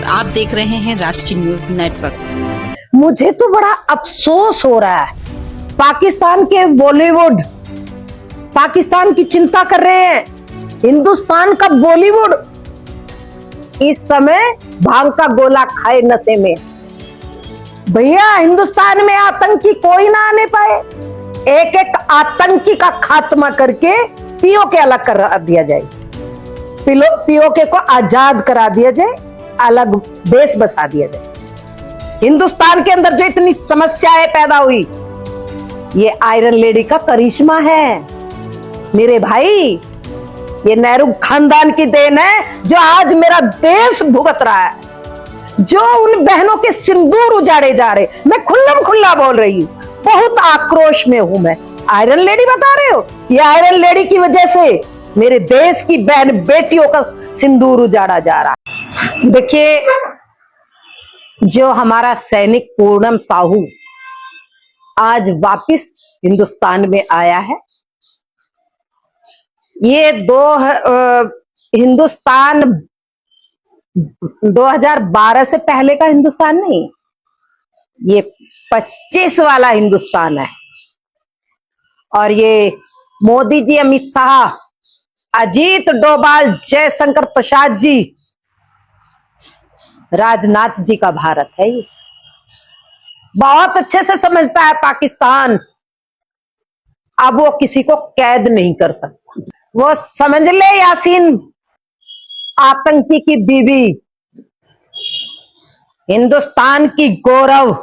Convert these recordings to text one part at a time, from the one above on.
आप देख रहे हैं राष्ट्रीय न्यूज नेटवर्क। मुझे तो बड़ा अफसोस हो रहा है, पाकिस्तान के बॉलीवुड पाकिस्तान की चिंता कर रहे हैं, हिंदुस्तान का बॉलीवुड इस समय भांग का गोला खाए नशे में। भैया हिंदुस्तान में आतंकी कोई ना आने पाए, एक एक आतंकी का खात्मा करके पीओके अलग करा दिया जाए, पीओके को आजाद करा दिया जाए, अलग देश बसा दिया जाए। हिंदुस्तान के अंदर जो इतनी समस्याएं पैदा हुई, ये आयरन लेडी का करिश्मा है मेरे भाई। ये नेहरू खानदान की देन है जो आज मेरा देश भुगत रहा है, जो उन बहनों के सिंदूर उजाड़े जा रहे। मैं खुल्लम खुल्ला बोल रही हूँ, बहुत आक्रोश में हूं मैं। आयरन लेडी बता रहे हो, ये आयरन लेडी की वजह से मेरे देश की बहन बेटियों का सिंदूर उजाड़ा जा रहा है। देखिए, जो हमारा सैनिक पूनम साहू आज वापिस हिंदुस्तान में आया है, ये हिंदुस्तान 2012 से पहले का हिंदुस्तान नहीं, ये 25 वाला हिंदुस्तान है। और ये मोदी जी, अमित शाह, अजीत डोभाल, जयशंकर प्रसाद जी, राजनाथ जी का भारत है। ये बहुत अच्छे से समझता है पाकिस्तान, अब वो किसी को कैद नहीं कर सकता। वो समझ ले यासीन आतंकी की बीवी, हिंदुस्तान की गौरव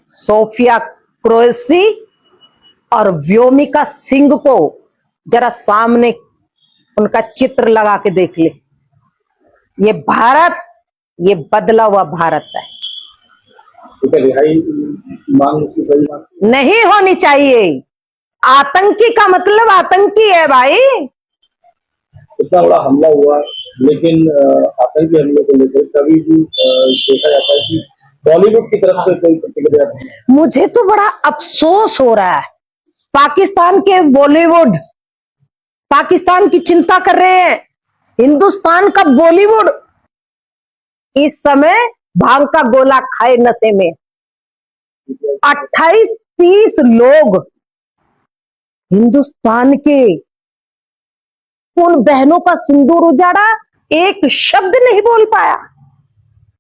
सोफिया कुरैशी और व्योमिका सिंह को जरा सामने उनका चित्र लगा के देख ले। ये भारत, ये बदला हुआ भारत है। रिहाई मांग उसकी सही मांग नहीं होनी चाहिए। आतंकी का मतलब आतंकी है भाई। इतना बड़ा हमला हुआ, लेकिन आतंकी हमले को लेकर कभी भी देखा जाता है कि बॉलीवुड की तरफ से कोई प्रतिक्रिया नहीं। मुझे तो बड़ा अफसोस हो रहा है, पाकिस्तान के बॉलीवुड पाकिस्तान की चिंता कर रहे हैं, हिंदुस्तान का बॉलीवुड इस समय भांग का गोला खाए नशे में। 28-30 लोग हिंदुस्तान के उन बहनों का सिंदूर उजाड़ा, एक शब्द नहीं बोल पाया।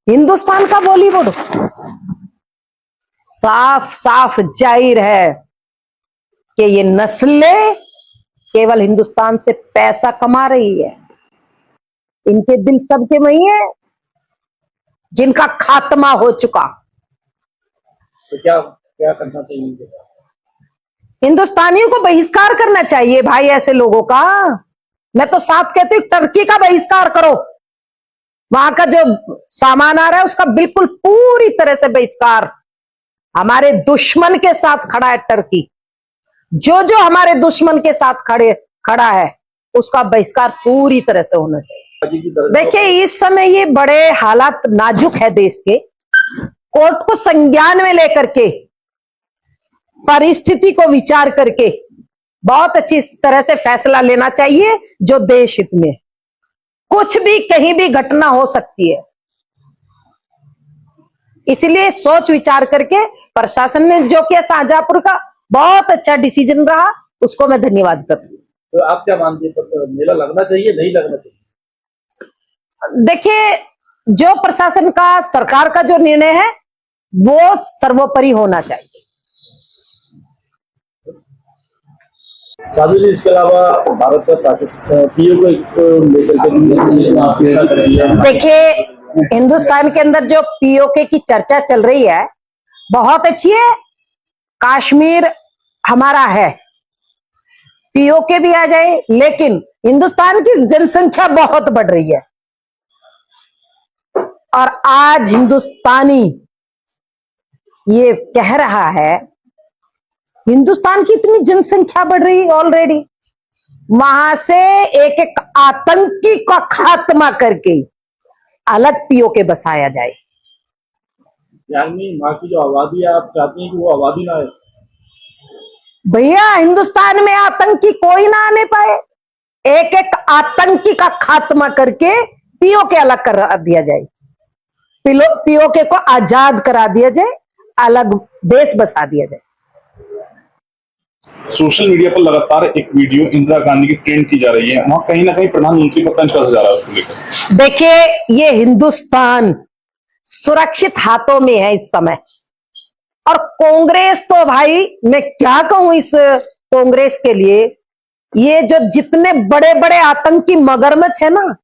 हिंदुस्तान का बॉलीवुड साफ साफ जाहिर है कि ये नस्लें केवल हिंदुस्तान से पैसा कमा रही है। इनके दिल सबके वही है जिनका खात्मा हो चुका। तो क्या क्या करना चाहिए इनके साथ? हिंदुस्तानियों को बहिष्कार करना चाहिए भाई ऐसे लोगों का। मैं तो साथ कहती हूँ, टर्की का बहिष्कार करो। वहां का जो सामान आ रहा है उसका बिल्कुल पूरी तरह से बहिष्कार। हमारे दुश्मन के साथ खड़ा है टर्की, जो जो हमारे दुश्मन के साथ खड़ा है उसका बहिष्कार पूरी तरह से होना चाहिए। देखिए, इस समय ये बड़े हालात नाजुक है देश के। कोर्ट को संज्ञान में लेकर के, परिस्थिति को विचार करके बहुत अच्छी तरह से फैसला लेना चाहिए जो देश हित में। कुछ भी कहीं भी घटना हो सकती है, इसलिए सोच विचार करके प्रशासन ने जो किया शाहजहांपुर का बहुत अच्छा डिसीजन रहा, उसको मैं धन्यवाद करती हूँ। तो आप क्या मानते हैं, तो मेला लगना चाहिए नहीं लगना चाहिए? देखिए, जो प्रशासन का, सरकार का जो निर्णय है वो सर्वोपरि होना चाहिए। साधु जी, इसके अलावा भारत और पाकिस्तान को लेकर देखिए, हिंदुस्तान के अंदर जो पीओके की चर्चा चल रही है बहुत अच्छी है। कश्मीर हमारा है, पीओके भी आ जाए, लेकिन हिंदुस्तान की जनसंख्या बहुत बढ़ रही है और आज हिंदुस्तानी ये कह रहा है, हिंदुस्तान की इतनी जनसंख्या बढ़ रही ऑलरेडी, वहां से एक एक आतंकी का खात्मा करके अलग पीओके बसाया जाए। यानी वहां की जो आबादी है, आप चाहती हैं कि वो आबादी ना है? भैया हिंदुस्तान में आतंकी कोई ना आने पाए, एक एक आतंकी का खात्मा करके पीओके अलग करा दिया जाए, पीओके को आजाद करा दिया जाए, अलग देश बसा दिया जाए। सोशल मीडिया पर लगातार एक वीडियो इंदिरा गांधी की ट्रेंड की जा रही है, वहां कहीं ना कहीं प्रधानमंत्री पर तंज कसा जा रहा है उसको लेकर। देखिए, ये हिंदुस्तान सुरक्षित हाथों में है इस समय, और कांग्रेस तो भाई मैं क्या कहूं इस कांग्रेस के लिए, ये जो जितने बड़े बड़े आतंकी मगरमच्छ है ना,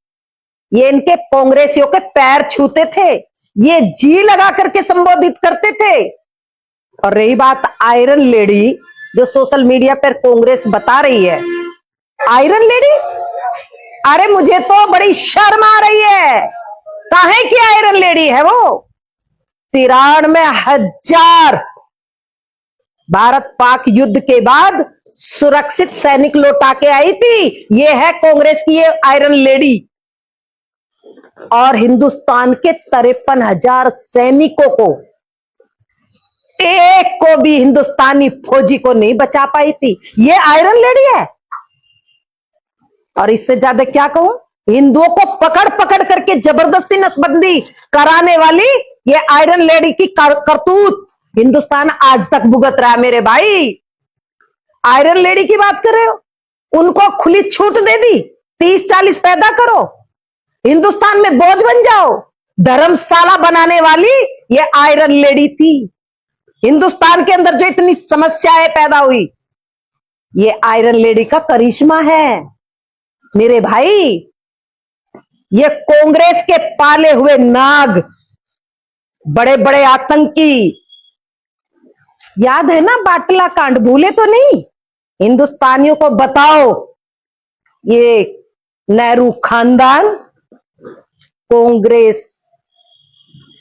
ये इनके कांग्रेसियों के पैर छूते थे, ये जी लगा करके संबोधित करते थे। और रही बात आयरन लेडी, जो सोशल मीडिया पर कांग्रेस बता रही है आयरन लेडी, अरे मुझे तो बड़ी शर्म आ रही है। काहे की आयरन लेडी है वो? 93,000 भारत पाक युद्ध के बाद सुरक्षित सैनिक लौटा के आई थी, ये है कांग्रेस की ये आयरन लेडी। और हिंदुस्तान के 53,000 सैनिकों को, एक को भी हिंदुस्तानी फौजी को नहीं बचा पाई थी, ये आयरन लेडी है। और इससे ज्यादा क्या कहूं, हिंदुओं को पकड़ पकड़ करके जबरदस्ती नसबंदी कराने वाली ये आयरन लेडी की करतूत हिंदुस्तान आज तक भुगत रहा है। मेरे भाई, आयरन लेडी की बात कर रहे हो, उनको खुली छूट दे दी, 30-40 पैदा करो, हिंदुस्तान में बोझ बन जाओ। धर्मशाला बनाने वाली ये आयरन लेडी थी। हिंदुस्तान के अंदर जो इतनी समस्याएं पैदा हुई, ये आयरन लेडी का करिश्मा है। मेरे भाई, ये कांग्रेस के पाले हुए नाग, बड़े बड़े आतंकी, याद है ना बाटला कांड, भूले तो नहीं? हिंदुस्तानियों को बताओ, ये नेहरू खानदान, कांग्रेस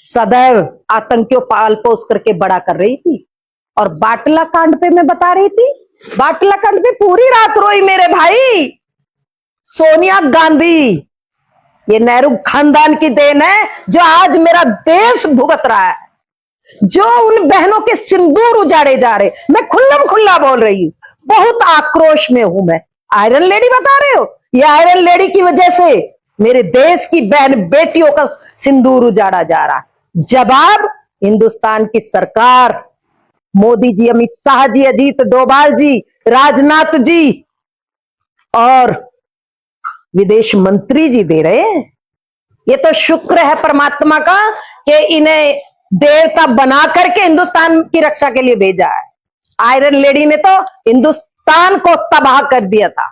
सदैव आतंकियों पाल पोस करके बड़ा कर रही थी। और बाटला कांड पे मैं बता रही थी, बाटला कांड पे पूरी रात रोई मेरे भाई सोनिया गांधी। ये नेहरू खानदान की देन है जो आज मेरा देश भुगत रहा है, जो उन बहनों के सिंदूर उजाड़े जा रहे। मैं खुल्लम खुल्ला बोल रही हूं, बहुत आक्रोश में हूं मैं। आयरन लेडी बता रहे हो, ये आयरन लेडी की वजह से मेरे देश की बहन बेटियों का सिंदूर उजाड़ा जा रहा है। जवाब हिंदुस्तान की सरकार, मोदी जी, अमित शाह जी, अजीत डोभाल जी, राजनाथ जी और विदेश मंत्री जी दे रहे हैं। ये तो शुक्र है परमात्मा का कि इन्हें देवता बना करके हिंदुस्तान की रक्षा के लिए भेजा है। आयरन लेडी ने तो हिंदुस्तान को तबाह कर दिया था।